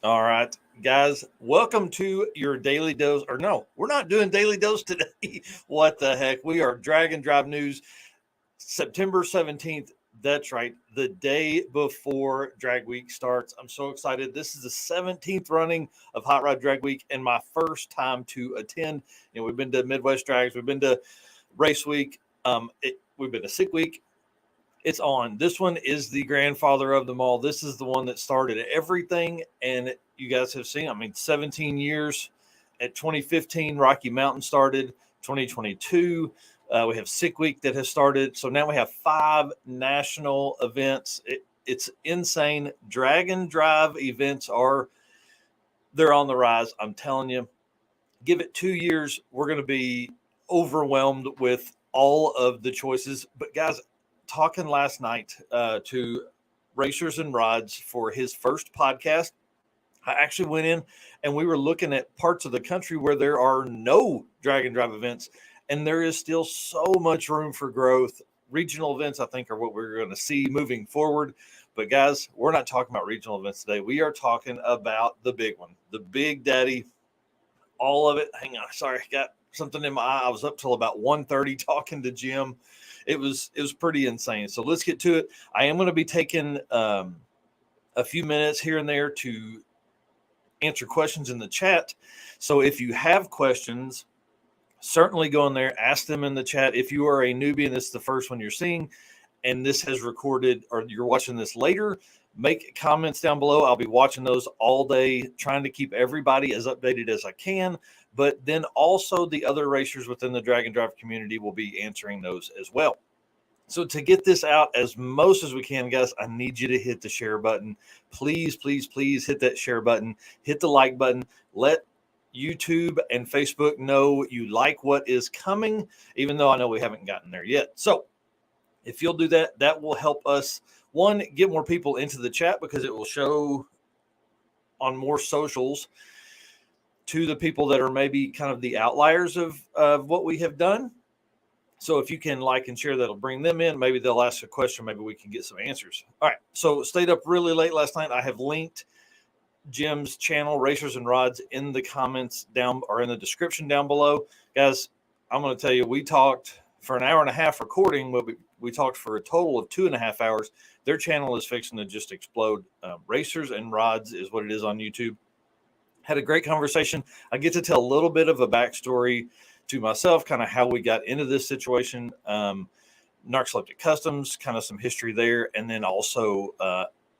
All right, guys, welcome to your daily dose. Or no, we're not doing daily dose today. What the heck? We are Drag and Drive News, September 17th. That's right, the day before Drag Week starts. I'm so excited. This is the 17th running of Hot Rod Drag Week and my first time to attend. We've been to Midwest Drags, we've been to Race Week, we've been to Sick Week. It's on. This one is the grandfather of them all. This is the one that started everything. And you guys have seen, 17 years. At 2015, Rocky Mountain started. 2022, we have Sick Week that has started. So now we have 5 national events. It's insane. Drag and Drive events they're on the rise. I'm telling you, give it 2 years. We're going to be overwhelmed with all of the choices. But guys, talking last night to Racers and Rods for his first podcast, I actually went in and we were looking at parts of the country where there are no drag and drive events, and there is still so much room for growth. Regional events, I think, are what we're going to see moving forward. But guys, we're not talking about regional events today. We are talking about the big one, the Big Daddy, all of it. Hang on, sorry, I got something in my eye. I was up till about 1:30 talking to Jim. It was pretty insane. So let's get to it. I am going to be taking a few minutes here and there to answer questions in the chat. So if you have questions, certainly go in there, ask them in the chat. If you are a newbie and this is the first one you're seeing, and this has recorded or you're watching this later, make comments down below. I'll be watching those all day, trying to keep everybody as updated as I can. But then also the other racers within the Drag and Drive community will be answering those as well. So to get this out as most as we can, guys, I need you to hit the share button. Please, please, please hit that share button. Hit the like button. Let YouTube and Facebook know you like what is coming, even though I know we haven't gotten there yet. So if you'll do that, that will help us, one, get more people into the chat because it will show on more socials to the people that are maybe kind of the outliers of what we have done. So if you can like and share, that'll bring them in. Maybe they'll ask a question. Maybe we can get some answers. All right. So stayed up really late last night. I have linked Jim's channel, Racers and Rods, in the comments down or in the description down below. Guys, I'm going to tell you, we talked for an hour and a half recording, but we talked for a total of 2.5 hours. Their channel is fixing to just explode. Racers and Rods is what it is on YouTube. Had a great conversation. I get to tell a little bit of a backstory to myself, kind of how we got into this situation. Narcoleptic Customs, kind of some history there. And then also,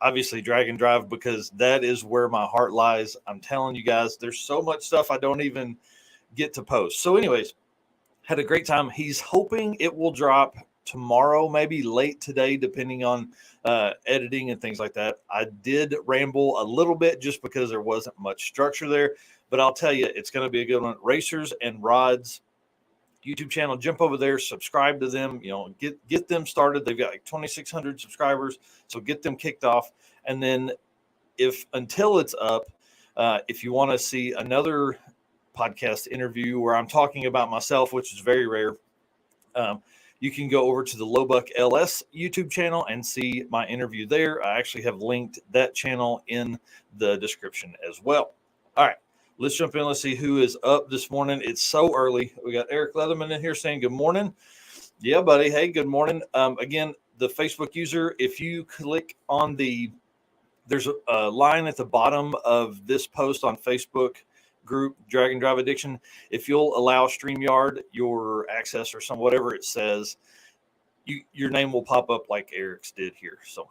obviously, Drag and Drive, because that is where my heart lies. I'm telling you guys, there's so much stuff I don't even get to post. So anyways, had a great time. He's hoping it will drop tomorrow, maybe late today, depending on editing and things like that. I did ramble a little bit just because there wasn't much structure there, but I'll tell you, it's going to be a good one. Racers and Rods YouTube channel, jump over there, subscribe to them, get them started. They've got like 2,600 subscribers, so get them kicked off. And then until it's up, if you want to see another podcast interview where I'm talking about myself, which is very rare, you can go over to the Lowbuck LS YouTube channel and see my interview there. I actually have linked that channel in the description as well. All right, let's jump in. Let's see who is up this morning. It's so early. We got Eric Leatherman in here saying good morning. Yeah, buddy. Hey, good morning. Again, the Facebook user, if you click on there's a line at the bottom of this post on Facebook group, Drag and Drive Addiction. If you'll allow StreamYard your access or whatever it says, your name will pop up like Eric's did here. So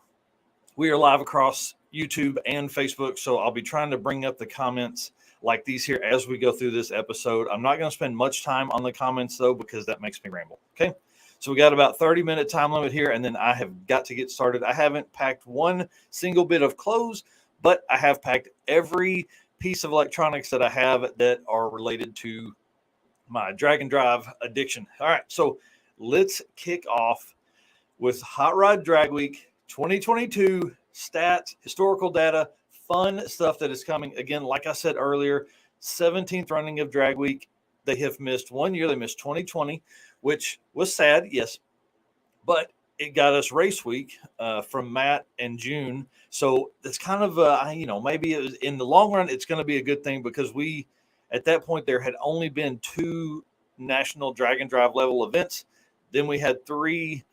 we are live across YouTube and Facebook. So I'll be trying to bring up the comments like these here as we go through this episode. I'm not going to spend much time on the comments though, because that makes me ramble. Okay. So we got about 30-minute time limit here, and then I have got to get started. I haven't packed one single bit of clothes, but I have packed every piece of electronics that I have that are related to my Drag and Drive addiction. All right, so let's kick off with Hot Rod Drag Week 2022 stats, historical data, fun stuff that is coming. Again, like I said earlier, 17th running of Drag Week. They have missed 1 year. They missed 2020, which was sad, yes. But it got us race week from Matt and June. So it's kind of, maybe in the long run, it's going to be a good thing because at that point, there had only been 2 national drag and drive level events. Then we had 3.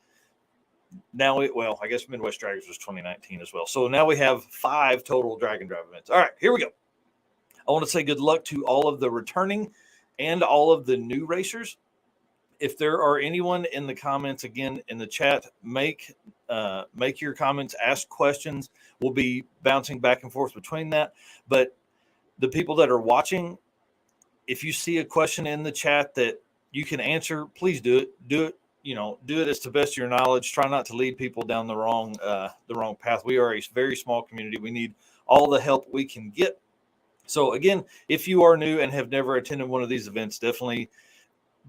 Now, I guess Midwest Draggers was 2019 as well. So now we have 5 total drag and drive events. All right, here we go. I want to say good luck to all of the returning and all of the new racers. If there are anyone in the comments, again, in the chat, make your comments, ask questions. We'll be bouncing back and forth between that. But the people that are watching, if you see a question in the chat that you can answer, please do it. Do it. Do it as to the best of your knowledge. Try not to lead people down the wrong path. We are a very small community. We need all the help we can get. So again, if you are new and have never attended one of these events, definitely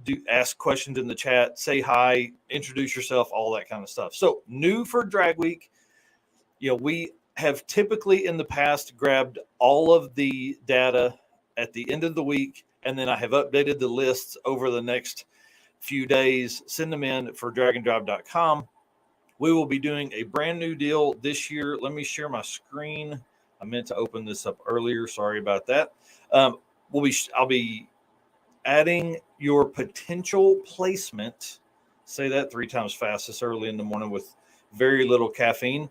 do ask questions in the chat, say hi, introduce yourself, all that kind of stuff. So new for Drag Week, we have typically in the past grabbed all of the data at the end of the week, and then I have updated the lists over the next few days, send them in for draganddrive.com. We will be doing a brand new deal this year. Let me share my screen. I meant to open this up earlier. Sorry about that. I'll be adding your potential placement. Say that 3 times fast this early in the morning with very little caffeine.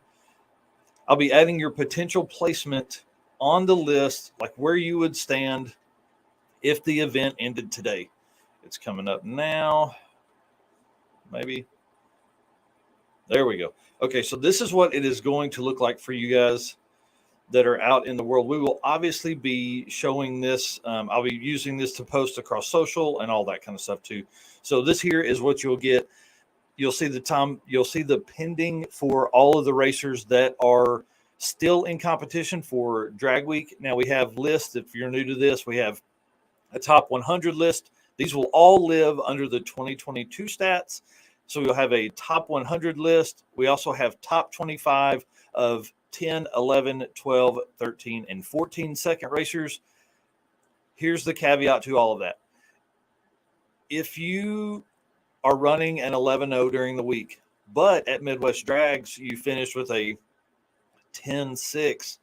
I'll be adding your potential placement on the list, like where you would stand if the event ended today. It's coming up now. Maybe. There we go. Okay, so this is what it is going to look like for you guys that are out in the world. We will obviously be showing this. I'll be using this to post across social and all that kind of stuff too. So this here is what you'll get. You'll see the pending for all of the racers that are still in competition for Drag Week. Now we have lists. If you're new to this, we have a top 100 list. These will all live under the 2022 stats. So we'll have a top 100 list. We also have top 25 of 10, 11, 12, 13, and 14 second racers. Here's the caveat to all of that. If you are running an 11-0 during the week, but at Midwest Drags, you finished with a 10-6,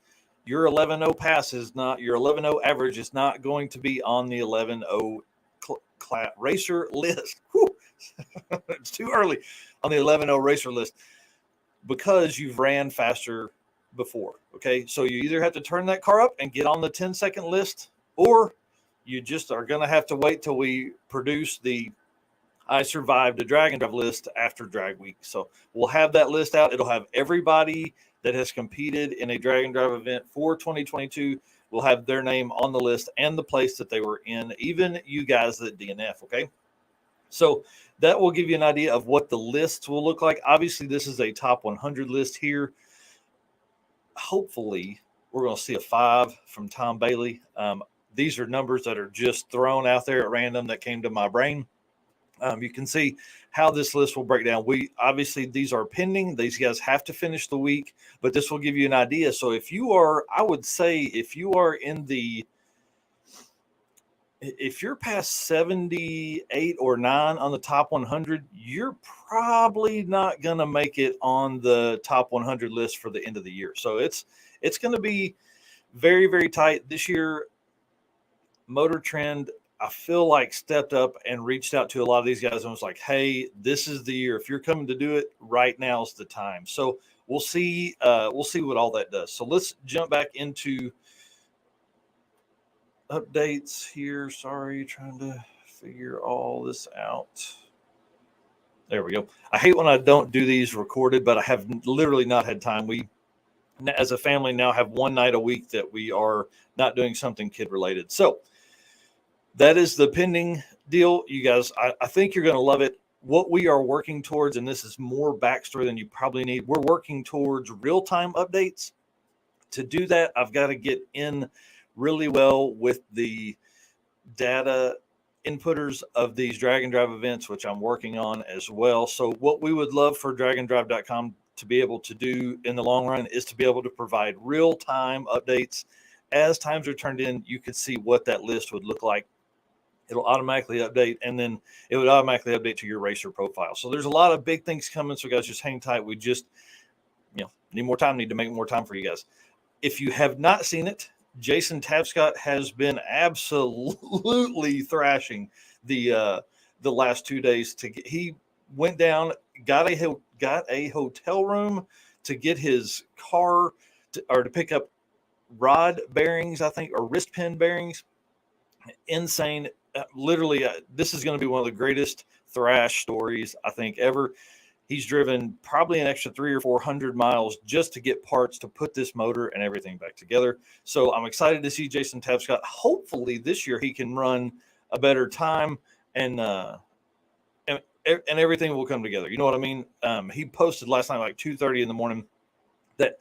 your 11-0 pass is not, your 11-0 average is not going to be on the 11-0 racer list. It's too early on the 11-0 racer list because you've ran faster before. Okay, so you either have to turn that car up and get on the 10-second list, or you just are going to have to wait till we produce the I survived a drag and drive list after Drag Week. So we'll have that list out. It'll have everybody that has competed in a drag and drive event for 2022. We'll have their name on the list and the place that they were in, even you guys that DNF. Okay, so that will give you an idea of what the lists will look like. Obviously, this is a top 100 list here. Hopefully, we're going to see a 5 from Tom Bailey. These are numbers that are just thrown out there at random that came to my brain. You can see how this list will break down. Obviously, these are pending. These guys have to finish the week, but this will give you an idea. So if you are, I would say, if you are if you're past 78 or 9 on the top 100, you're probably not going to make it on the top 100 list for the end of the year. So it's going to be very, very tight this year. Motor Trend, I feel like, stepped up and reached out to a lot of these guys and was like, hey, this is the year. If you're coming to do it, right now's the time. So we'll see what all that does. So let's jump back into updates here. Sorry, trying to figure all this out. There we go. I hate when I don't do these recorded, but I have literally not had time. We, as a family, now have one night a week that we are not doing something kid related. So that is the pending deal. You guys, I think you're going to love it. What we are working towards, and this is more backstory than you probably need, we're working towards real-time updates. To do that, I've got to get in really well with the data inputters of these drag and drive events, which I'm working on as well. So what we would love for draganddrive.com to be able to do in the long run is to be able to provide real-time updates. As times are turned in, you could see what that list would look like it'll automatically update, and then it would automatically update to your racer profile. So there's a lot of big things coming. So guys, just hang tight. We just, need more time, need to make more time for you guys. If you have not seen it, Jason Tavscott has been absolutely thrashing the last 2 days. He went down, got a hotel room to get his car to pick up rod bearings, I think, or wrist pin bearings. Insane. Literally, this is going to be one of the greatest thrash stories I think ever. He's driven probably an extra 300 or 400 miles just to get parts to put this motor and everything back together. So I'm excited to see Jason Tabscott. Hopefully this year he can run a better time and everything will come together. You know what I mean? He posted last night, like 2:30 in the morning, that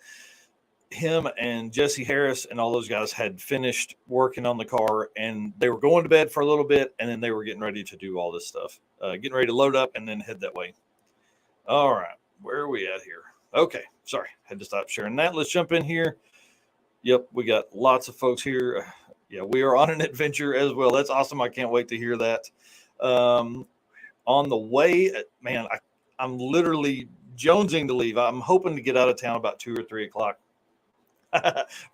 him and Jesse Harris and all those guys had finished working on the car, and they were going to bed for a little bit, and then they were getting ready to do all this stuff, getting ready to load up and then head that way. All right, where are we at here? Okay, sorry, had to stop sharing that. Let's jump in here. Yep, we got lots of folks here. Yeah, we are on an adventure as well. That's awesome. I can't wait to hear that. On the way, man, I'm literally jonesing to leave. I'm hoping to get out of town about 2 or 3 o'clock.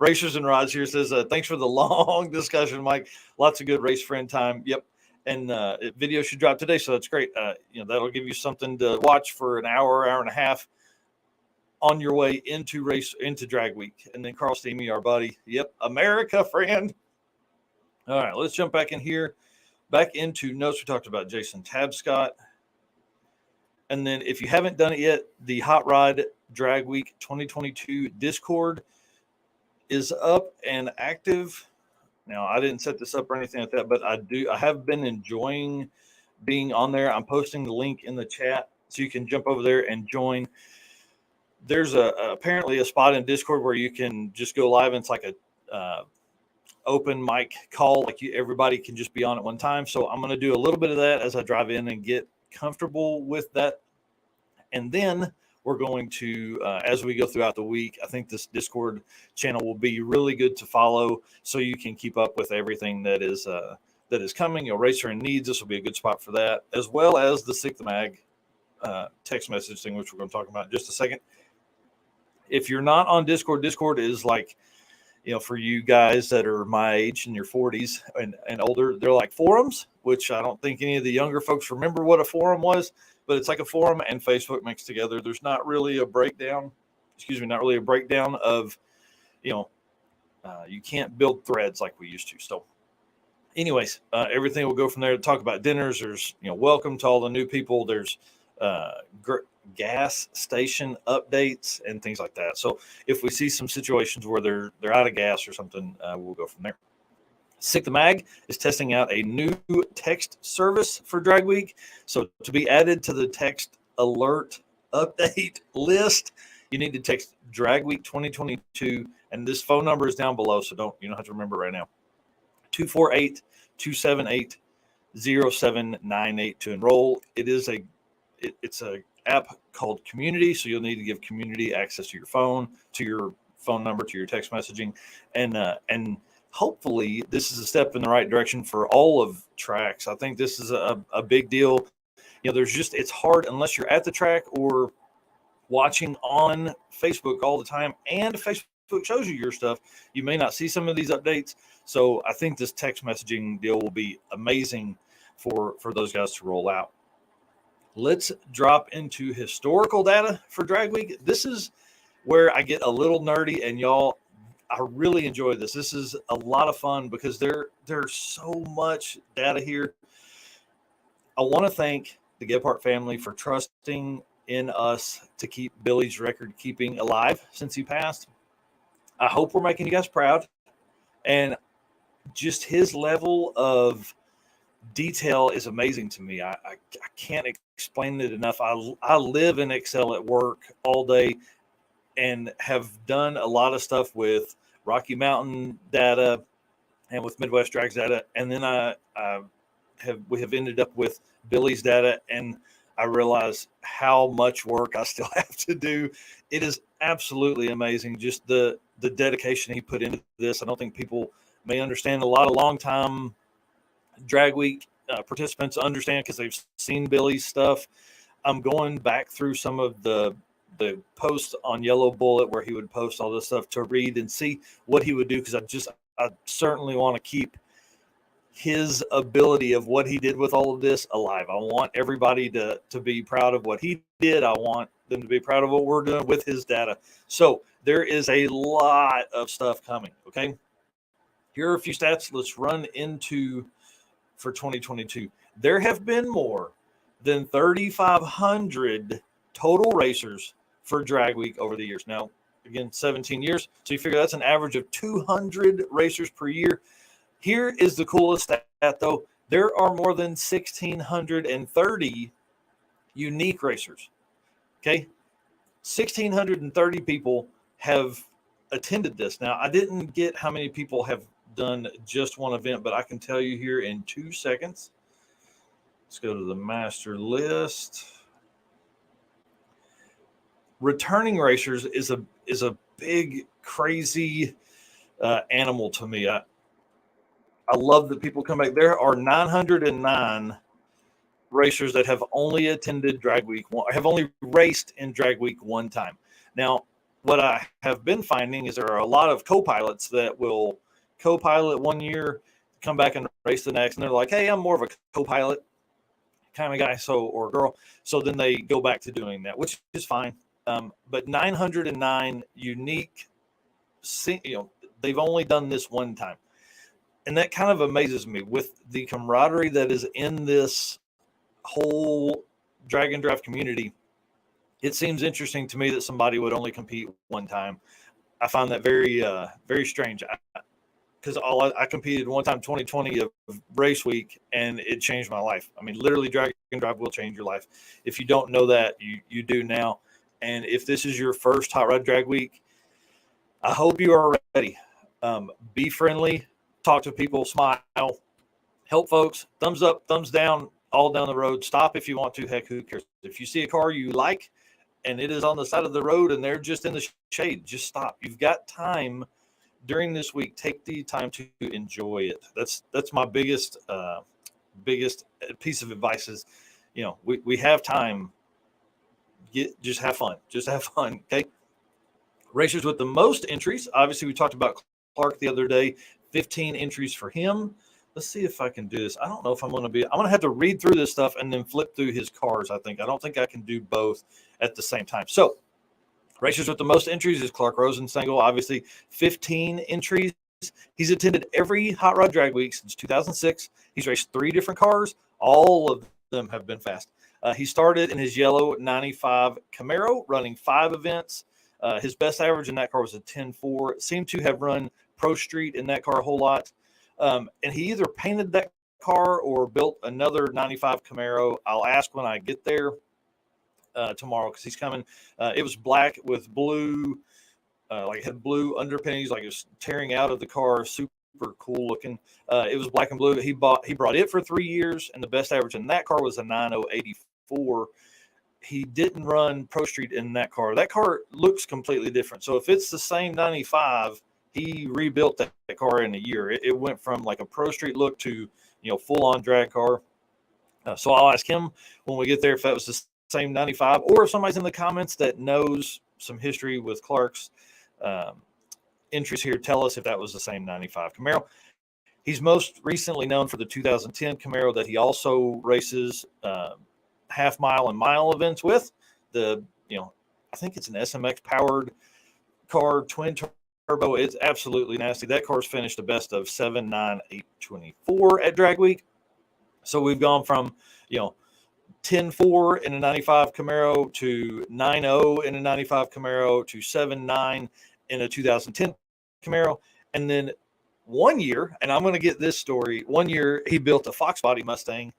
Racers and Rods here says, thanks for the long discussion, Mike. Lots of good race friend time. Yep. And video should drop today, so that's great. That'll give you something to watch for an hour and a half on your way into drag week. And then Carl Steamy, our buddy. Yep. America, friend. All right, let's jump back in here. Back into notes. We talked about Jason Tabscott. And then if you haven't done it yet, the Hot Rod Drag Week 2022 Discord is up and active. Now, I didn't set this up or anything like that, but I have been enjoying being on there. I'm posting the link in the chat so you can jump over there and join. There's apparently a spot in Discord where you can just go live, and it's like a open mic call, like everybody can just be on at one time. So I'm going to do a little bit of that as I drive in and get comfortable with that. And then we're going to, as we go throughout the week, I think this Discord channel will be really good to follow, so you can keep up with everything that is coming. Racer and Needs, this will be a good spot for that, as well as the Sick the Mag text message thing, which we're going to talk about in just a second. If you're not on Discord, Discord is like, for you guys that are my age, in your 40s and older, they're like forums, which I don't think any of the younger folks remember what a forum was. But it's like a forum and Facebook mixed together. There's not really a breakdown of, you can't build threads like we used to. So anyways, everything will go from there to talk about dinners. There's, welcome to all the new people. There's gas station updates and things like that. So if we see some situations where they're out of gas or something, we'll go from there. Sick the Mag is testing out a new text service for Drag Week. So to be added to the text alert update list, you need to text Drag Week 2022, and this phone number is down below, so you don't have to remember right now. 248-278-0798 to enroll. It's a app called Community, so you'll need to give Community access to your phone number, to your text messaging, and hopefully this is a step in the right direction for all of tracks. I think this is a big deal. It's hard unless you're at the track or watching on Facebook all the time, and Facebook shows you your stuff. You may not see some of these updates. So I think this text messaging deal will be amazing for those guys to roll out. Let's drop into historical data for Drag Week. This is where I get a little nerdy, and y'all, I really enjoy this. This is a lot of fun because there's so much data here. I want to thank the Gebhardt family for trusting in us to keep Billy's record keeping alive since he passed. I hope we're making you guys proud. And just his level of detail is amazing to me. I can't explain it enough. I live in Excel at work all day and have done a lot of stuff with Rocky Mountain data and with Midwest Drags data. And then we have ended up with Billy's data, and I realize how much work I still have to do. It is absolutely amazing, just the dedication he put into this. I don't think people may understand. A lot of longtime drag week participants understand because they've seen Billy's stuff. I'm going back through some of the posts on Yellow Bullet where he would post all this stuff to read and see what he would do, because I certainly want to keep his ability of what he did with all of this alive. I want everybody to be proud of what he did. I want them to be proud of what we're doing with his data. So there is a lot of stuff coming. Okay. Here are a few stats. Let's run into for 2022. There have been more than 3,500 total racers for drag week over the years. Now, again, 17 years. So you figure that's an average of 200 racers per year. Here is the coolest stat, though. There are more than 1,630 unique racers. Okay. 1,630 people have attended this. Now, I didn't get how many people have done just one event, but I can tell you here in 2 seconds. Let's go to the master list. Returning racers is a big, crazy animal to me. I love that people come back. There are 909 racers that have only attended drag week, have only raced in drag week one time. Now, what I have been finding is there are a lot of co-pilots that will co-pilot one year, come back and race the next, and they're like, hey, I'm more of a co-pilot kind of guy, or girl. So then they go back to doing that, which is fine. But 909 unique, they've only done this one time. And that kind of amazes me with the camaraderie that is in this whole drag and drive community. It seems interesting to me that somebody would only compete one time. I find that very, very strange. Because I competed one time, 2020 of race week, and it changed my life. I mean, literally, drag and drive will change your life. If you don't know that, you do now. And if this is your first Hot Rod Drag Week, I hope you are ready. Be friendly, talk to people, smile, help folks. Thumbs up, thumbs down, all down the road. Stop if you want to. Heck, who cares? If you see a car you like and it is on the side of the road and they're just in the shade, just stop. You've got time during this week. Take the time to enjoy it. That's my biggest piece of advice is, we have time. Just have fun. Okay. Racers with the most entries. Obviously, we talked about Clark the other day. 15 entries for him. Let's see if I can do this. I don't know if I'm going to have to read through this stuff and then flip through his cars. I don't think I can do both at the same time. So, racers with the most entries is Clark Rosenstengel, obviously 15 entries. He's attended every Hot Rod Drag Week since 2006. He's raced 3 different cars. All of them have been fast. He started in his yellow 95 Camaro, running 5 events. His best average in that car was a 10.4. Seemed to have run Pro Street in that car a whole lot. And he either painted that car or built another 95 Camaro. I'll ask when I get there tomorrow because he's coming. It was black with blue, it had blue underpinnings, like it was tearing out of the car. Super cool looking. It was black and blue. He brought it for 3 years, and the best average in that car was a 9084. He didn't run Pro Street in that car. That car looks completely different. So if it's the same 95, he rebuilt that car in a year. It went from like a Pro Street look to, full on drag car. So I'll ask him when we get there if that was the same 95, or if somebody's in the comments that knows some history with Clark's entries here, tell us if that was the same 95 Camaro. He's most recently known for the 2010 Camaro that he also races half mile and mile events with. I think it's an SMX powered car, twin turbo. It's absolutely nasty. That car's finished the best of 7.9.824 at Drag Week. So we've gone from, 10.4 in a 95 Camaro to 9.0 in a 95 Camaro to 7.9 in a 2010 Camaro. And then 1 year, and I'm going to get this story, 1 year he built a Fox body Mustang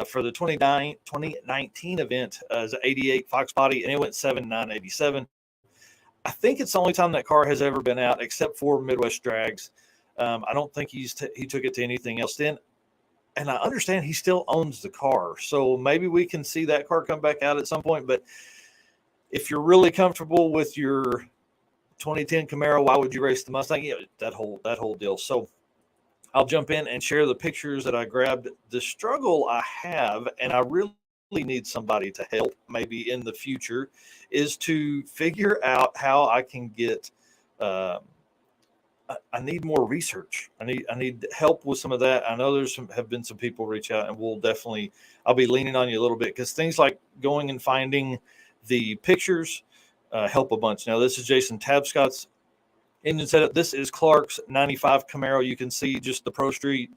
for the 2019 event as an 88 Fox body, and it went 7.987. I think it's the only time that car has ever been out except for Midwest Drags. I don't think he took it to anything else then. And I understand he still owns the car. So maybe we can see that car come back out at some point. But if you're really comfortable with your 2010 Camaro, why would you race the Mustang? That whole deal. So I'll jump in and share the pictures that I grabbed. The struggle I have, and I really need somebody to help maybe in the future, is to figure out how I can get. Uh, I need more research. I need help with some of that. I know have been some people reach out, and I'll be leaning on you a little bit because things like going and finding the pictures help a bunch. Now this is Jason Tabscott's engine setup. This is Clark's 95 Camaro. You can see just the Pro Street,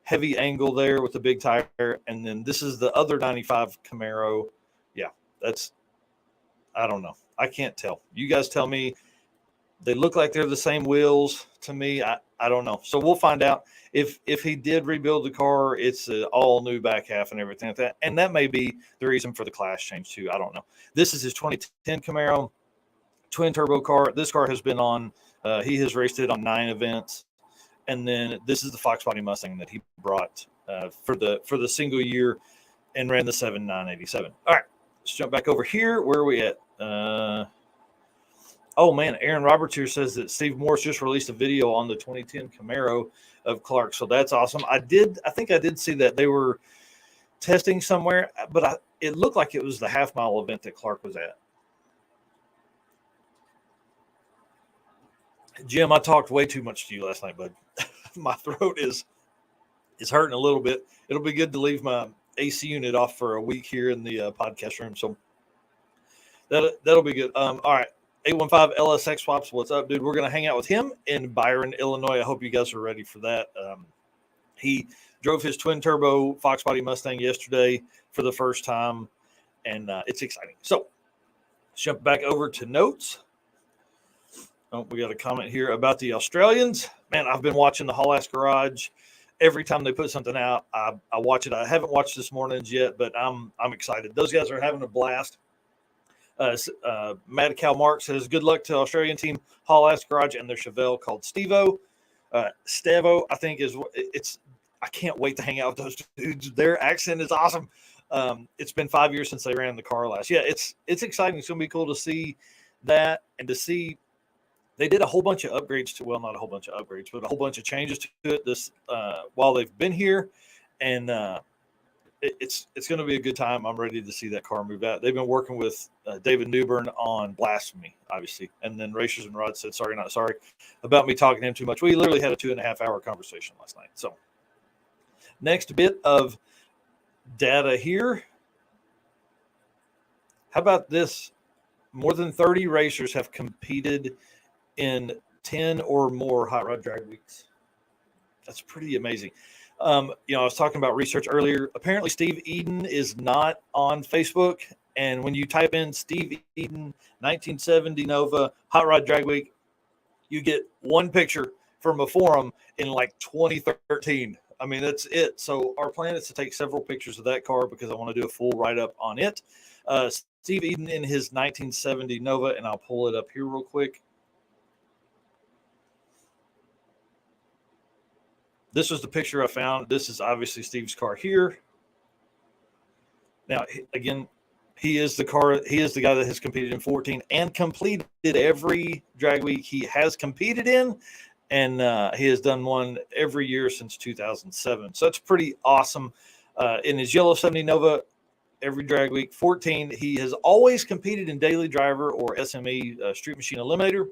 heavy angle there with the big tire. And then this is the other 95 Camaro. Yeah, I don't know. I can't tell. You guys tell me. They look like they're the same wheels to me. I don't know. So we'll find out if he did rebuild the car. It's an all new back half and everything like that. And that may be the reason for the class change too. I don't know. This is his 2010 Camaro twin turbo car. This car has been on. He has raced it on 9 events. And then this is the Fox Body Mustang that he brought for the single year and ran the 7.987. All right, let's jump back over here. Where are we at? Oh, man, Aaron Roberts here says that Steve Morris just released a video on the 2010 Camaro of Clark. So that's awesome. I think I did see that. They were testing somewhere, but it looked like it was the half-mile event that Clark was at. Jim, I talked way too much to you last night, bud. My throat is hurting a little bit. It'll be good to leave my AC unit off for a week here in the podcast room. So that'll be good. All right. 815 LSX Swaps, what's up, dude? We're going to hang out with him in Byron, Illinois. I hope you guys are ready for that. He drove his twin-turbo Fox Body Mustang yesterday for the first time, and it's exciting. So let's jump back over to notes. Oh, we got a comment here about the Australians. Man, I've been watching the Haul Ass Garage. Every time they put something out, I watch it. I haven't watched this morning's yet, but I'm excited. Those guys are having a blast. Mad Cow Mark says, good luck to Australian team Haul Ass Garage and their Chevelle called Stevo. Stevo, I think I can't wait to hang out with those dudes. Their accent is awesome. It's been 5 years since they ran the car last. Yeah, it's exciting. It's going to be cool to see that and to see they did a whole bunch of upgrades not a whole bunch of upgrades, but a whole bunch of changes to it this while they've been here. And it's going to be a good time. I'm ready to see that car move out. They've been working with David Newbern on Blasphemy, obviously. And then Racers and Rod said, sorry, not sorry, about me talking to him too much. We literally had a 2.5-hour conversation last night. So next bit of data here. How about this? More than 30 racers have competed in 10 or more Hot Rod Drag Weeks. That's pretty amazing. I was talking about research earlier. Apparently, Steve Eden is not on Facebook. And when you type in Steve Eden 1970 Nova Hot Rod Drag Week, you get one picture from a forum in like 2013. I mean, that's it. So our plan is to take several pictures of that car because I want to do a full write-up on it. Steve Eden in his 1970 Nova, and I'll pull it up here real quick. This was the picture I found. This is obviously Steve's car here. Now, again, he is the guy that has competed in 14 and completed every drag week he has competed in. And he has done one every year since 2007. So that's pretty awesome. In his yellow 70 Nova, every drag week, 14, he has always competed in Daily Driver or SME Street Machine Eliminator.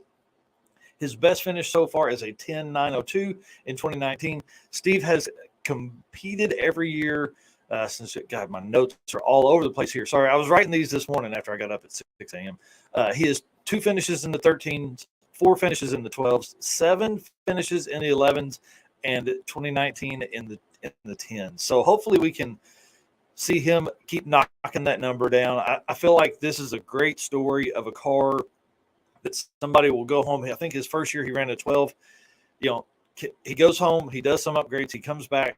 His best finish so far is a 10.902 in 2019. Steve has competed every year since my notes are all over the place here. Sorry, I was writing these this morning after I got up at 6 a.m. He has 2 finishes in the 13s, 4 finishes in the 12s, 7 finishes in the 11s, and 2019 in the 10s. So hopefully we can see him keep knocking that number down. I feel like this is a great story of a car that somebody will go home. I think his first year he ran a 12. He goes home, he does some upgrades, he comes back,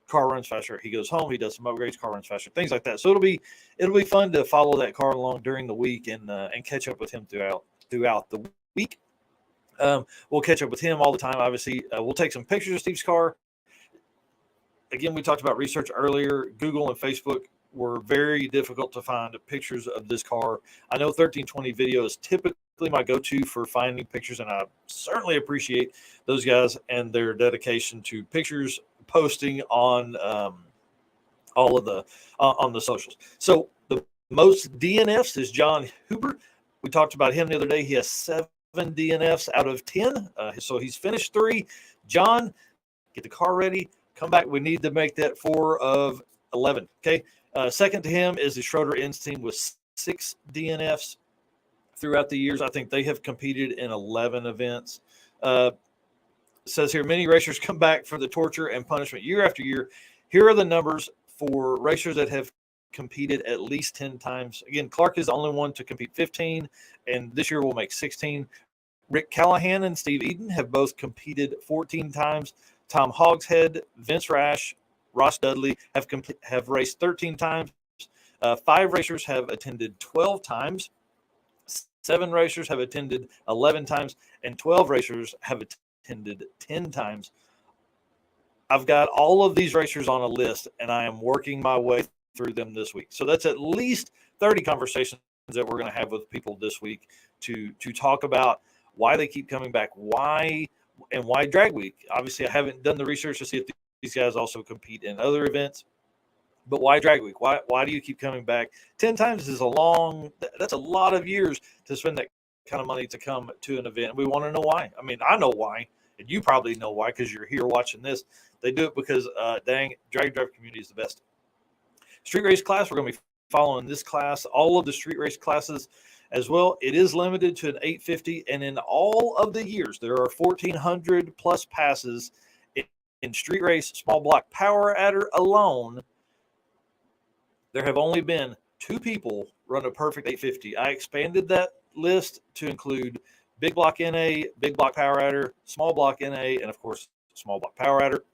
car runs faster. He goes home, he does some upgrades, car runs faster, things like that. So it'll be fun to follow that car along during the week and catch up with him throughout the week. We'll catch up with him all the time. Obviously, we'll take some pictures of Steve's car. Again, we talked about research earlier. Google and Facebook were very difficult to find pictures of this car. I know 1320 video is typically my go-to for finding pictures, and I certainly appreciate those guys and their dedication to pictures posting on all of the on the socials. So the most DNFs is John Hoover. We talked about him the other day. He has 7 DNFs out of 10. So he's finished 3. John, get the car ready. Come back. We need to make that 4 of 11. Okay. Second to him is the Schroeder Ends team with 6 DNFs throughout the years. I think they have competed in 11 events. It says here, many racers come back for the torture and punishment year after year. Here are the numbers for racers that have competed at least 10 times. Again, Clark is the only one to compete 15, and this year we'll make 16. Rick Callahan and Steve Eden have both competed 14 times. Tom Hogshead, Vince Rash, Ross Dudley have raced 13 times. 5 racers have attended 12 times. 7 racers have attended 11 times, and 12 racers have attended 10 times. I've got all of these racers on a list, and I am working my way through them this week. So that's at least 30 conversations that we're going to have with people this week to talk about why they keep coming back, why drag week. Obviously, I haven't done the research to see if these guys also compete in other events, but why drag week? Why do you keep coming back? 10 times is that's a lot of years to spend that kind of money to come to an event. We want to know why. I mean, I know why, and you probably know why because you're here watching this. They do it because, drag drive community is the best. Street race class, we're going to be following this class, all of the street race classes as well. It is limited to an 850, and in all of the years, there are 1,400 plus passes in street race small block power adder alone. There have only been 2 people run a perfect 850. I expanded that list to include big block NA, big block power adder, small block NA, and of course, small block power adder.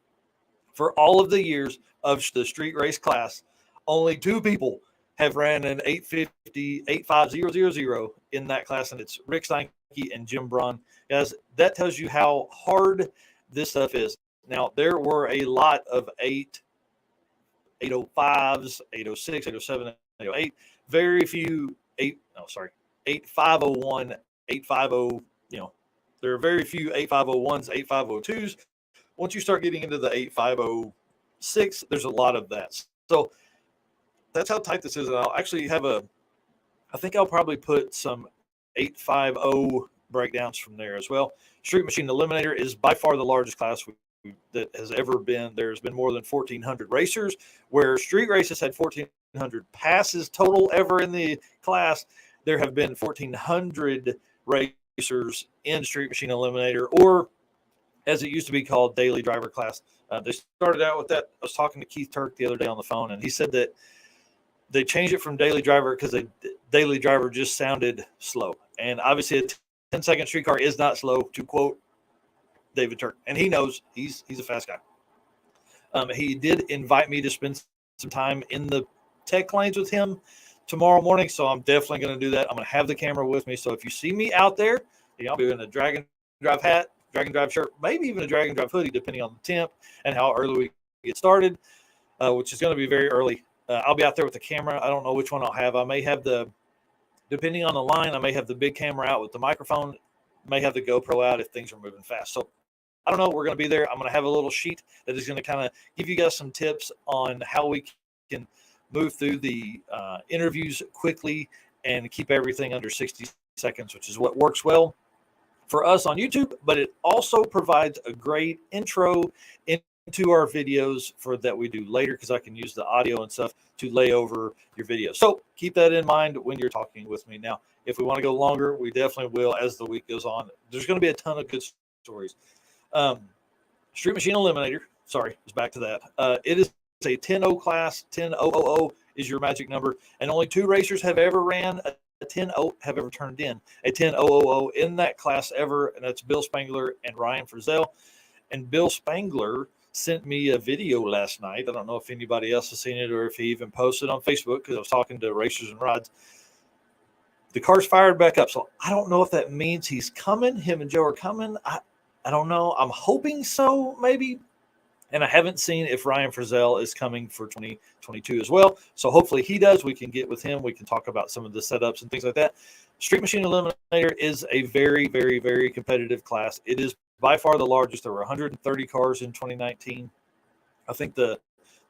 For all of the years of the street race class, only 2 people have ran an 850, 85000 in that class, and it's Rick Steinke and Jim Braun. Guys, that tells you how hard this stuff is. Now, there were a lot of 805s, 806, 807, 808. Very few 8501, 850, there are very few 8501s, 8502s. Once you start getting into the 8506, there's a lot of that. So that's how tight this is. And I'll actually I think I'll probably put some 850 breakdowns from there as well. Street Machine Eliminator is by far the largest class that has ever been. There's been more than 1,400 racers, where street races had 1,400 passes total ever in the class. There have been 1,400 racers in Street Machine Eliminator, or as it used to be called, daily driver class. They started out with that. I was talking to Keith Turk the other day on the phone, and he said that they changed it from daily driver because daily driver just sounded slow. And obviously a 10-second streetcar is not slow, to quote David Turk. And he knows he's a fast guy. He did invite me to spend some time in the tech lanes with him tomorrow morning, so I'm definitely going to do that. I'm going to have the camera with me. So if you see me out there, I'll be in a drag and drive hat, drag and drive shirt, maybe even a drag and drive hoodie, depending on the temp and how early we get started, which is going to be very early. I'll be out there with the camera. I don't know which one I'll have. I may have depending on the line, I may have the big camera out with the microphone, may have the GoPro out if things are moving fast. So I don't know. We're going to be there. I'm going to have a little sheet that is going to kind of give you guys some tips on how we can move through the interviews quickly and keep everything under 60 seconds, which is what works well for us on YouTube, but it also provides a great intro into our videos that we do later, because I can use the audio and stuff to lay over your video. So keep that in mind when you're talking with me. Now, if we want to go longer, we definitely will as the week goes on. There's going to be a ton of good stories. Street Machine Eliminator, it's back to that. It is a 10-0 class. 10-000 is your magic number, and only 2 racers have ever ran a 10-0, have ever turned in a 10-000 in that class ever, and that's Bill Spangler and Ryan Frizzell. And Bill Spangler sent me a video last night. I don't know if anybody else has seen it or if he even posted on Facebook, because I was talking to Racers and Rods. The car's fired back up, so I don't know if that means he's coming. Him and Joe are coming. I don't know. I'm hoping so, maybe. And I haven't seen if Ryan Frizzell is coming for 2022 as well. So hopefully he does. We can get with him. We can talk about some of the setups and things like that. Street Machine Eliminator is a very, very, very competitive class. It is by far the largest. There were 130 cars in 2019. I think the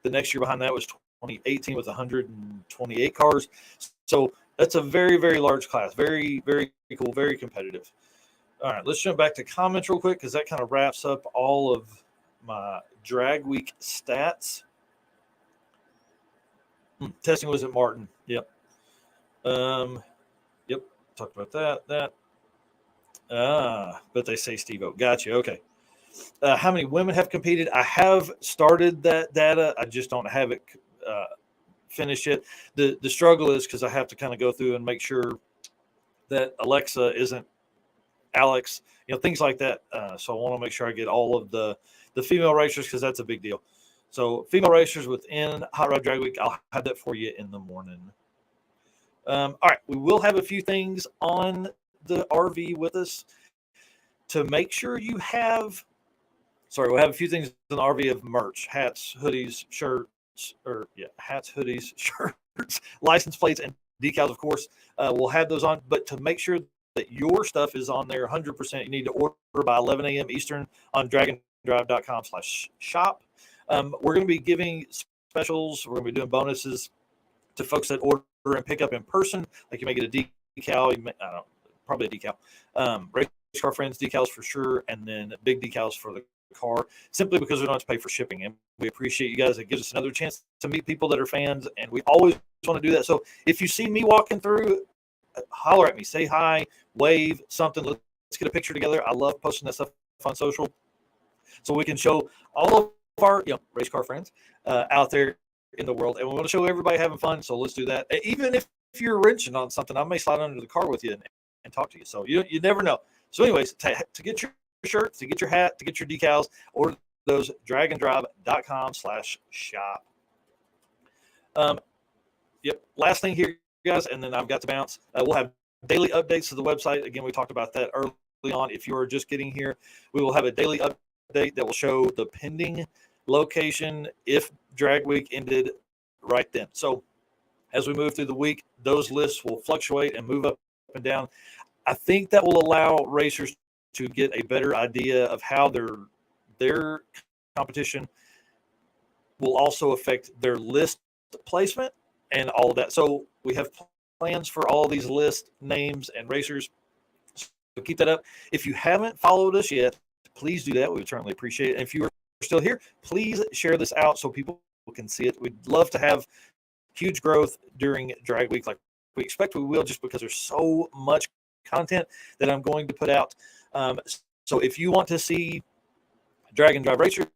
next year behind that was 2018 with 128 cars. So that's a very, very large class. Very, very cool, very competitive. All right, let's jump back to comments real quick because that kind of wraps up all of my drag week stats. Testing was at Martin. Yep. Yep. Talked about that. But they say Steve-O. Gotcha. Okay. How many women have competed? I have started that data. I just don't have it finished yet. The struggle is because I have to kind of go through and make sure that Alexa isn't Alex, things like that. So I want to make sure I get all of the female racers because that's a big deal. So female racers within Hot Rod Drag Week, I'll have that for you in the morning. All right, we will have a few things on the RV with us to make sure you have. Sorry, we'll have a few things in the RV of merch, hats, hoodies, shirts, hats, hoodies, shirts, license plates, and decals, of course. We'll have those on, but to make sure that your stuff is on there 100%, you need to order by 11 a.m. Eastern on dragonDrive.com/shop. We're going to be giving specials. We're going to be doing bonuses to folks that order and pick up in person. Like you may get a decal, probably a decal. Race Car Friends decals for sure, and then big decals for the car, simply because we don't have to pay for shipping. And we appreciate you guys. It gives us another chance to meet people that are fans, and we always want to do that. So if you see me walking through, holler at me, say hi, wave, something. Let's get a picture together. I love posting that stuff on social so we can show all of our race car friends out there in the world. And we want to show everybody having fun, so let's do that. Even if you're wrenching on something, I may slide under the car with you and talk to you. So you never know. So anyways, to get your shirt, to get your hat, to get your decals, order those dragonDrive.com/shop. Last thing here, guys, and then I've got to bounce. We'll have daily updates to the website. Again, we talked about that early on. If you are just getting here, we will have a daily update that will show the pending location if drag week ended right then. So as we move through the week, those lists will fluctuate and move up and down. I think that will allow racers to get a better idea of how their competition will also affect their list placement and all of that. So we have plans for all these list names and racers. So keep that up. If you haven't followed us yet, please do that. We would certainly appreciate it. And if you are still here, please share this out so people can see it. We'd love to have huge growth during drag week like we expect we will, just because there's so much content that I'm going to put out. So if you want to see drag and drive racers,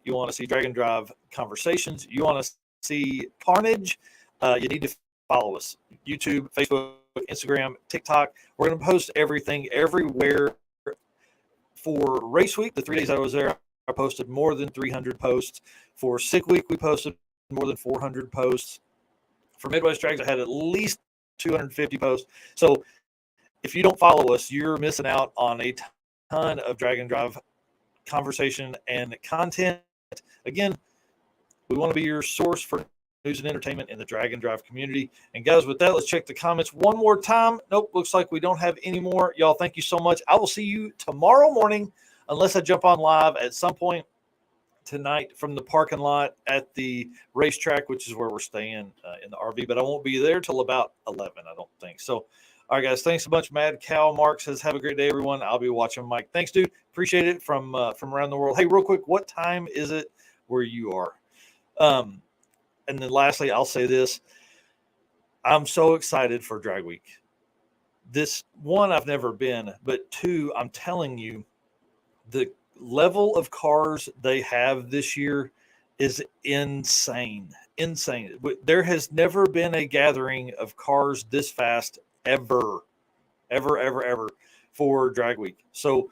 you want to see drag and drive conversations, you want to see carnage, you need to follow us. YouTube, Facebook, Instagram, TikTok. We're going to post everything everywhere. For race week, the 3 days I was there, I posted more than 300 posts. For sick week, we posted more than 400 posts. For Midwest Drags, I had at least 250 posts. So if you don't follow us, you're missing out on a ton of drag and drive conversation and content. Again, we want to be your source for news and entertainment in the drag and drive community. And guys, with that, let's check the comments one more time. Nope, looks like we don't have any more. Y'all, thank you so much. I will see you tomorrow morning, unless I jump on live at some point tonight from the parking lot at the racetrack, which is where we're staying in the RV. But I won't be there till about 11, I don't think. So, all right, guys, thanks a bunch. Mad Cow Mark says, have a great day, everyone. I'll be watching Mike. Thanks, dude. Appreciate it from around the world. Hey, real quick, what time is it where you are? And then lastly, I'll say this. I'm so excited for drag week. This, one, I've never been, but two, I'm telling you, the level of cars they have this year is insane. Insane. There has never been a gathering of cars this fast ever for drag week. So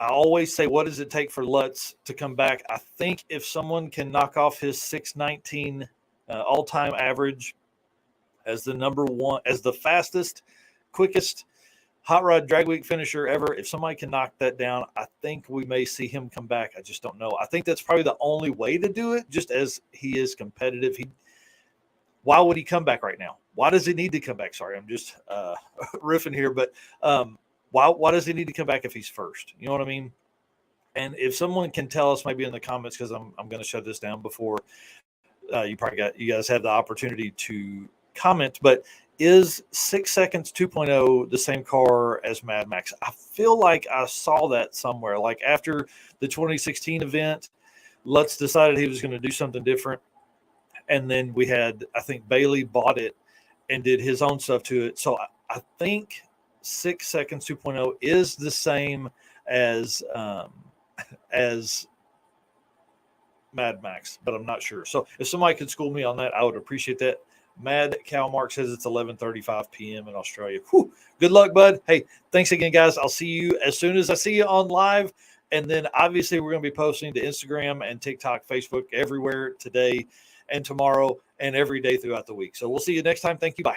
I always say, what does it take for Lutz to come back? I think if someone can knock off his 619 all-time average as the number one, as the fastest, quickest hot rod drag week finisher ever. If somebody can knock that down, I think we may see him come back. I just don't know. I think that's probably the only way to do it, just as he is competitive. Why would he come back right now? Why does he need to come back? Sorry, I'm just riffing here, but why does he need to come back if he's first? You know what I mean? And if someone can tell us maybe in the comments, because I'm going to shut this down before you guys have the opportunity to comment, but is 6 Seconds 2.0 the same car as Mad Max? I feel like I saw that somewhere. Like after the 2016 event, Lutz decided he was going to do something different. And then we had, I think Bailey bought it and did his own stuff to it. So I think 6 Seconds 2.0 is the same as Mad Max, but I'm not sure. So if somebody could school me on that, I would appreciate that. Mad Cow Mark says it's 11:35 p.m. in Australia. Whew. Good luck, bud. Hey, thanks again, guys. I'll see you as soon as I see you on live. And then obviously we're going to be posting to Instagram and TikTok, Facebook, everywhere today and tomorrow and every day throughout the week. So we'll see you next time. Thank you. Bye.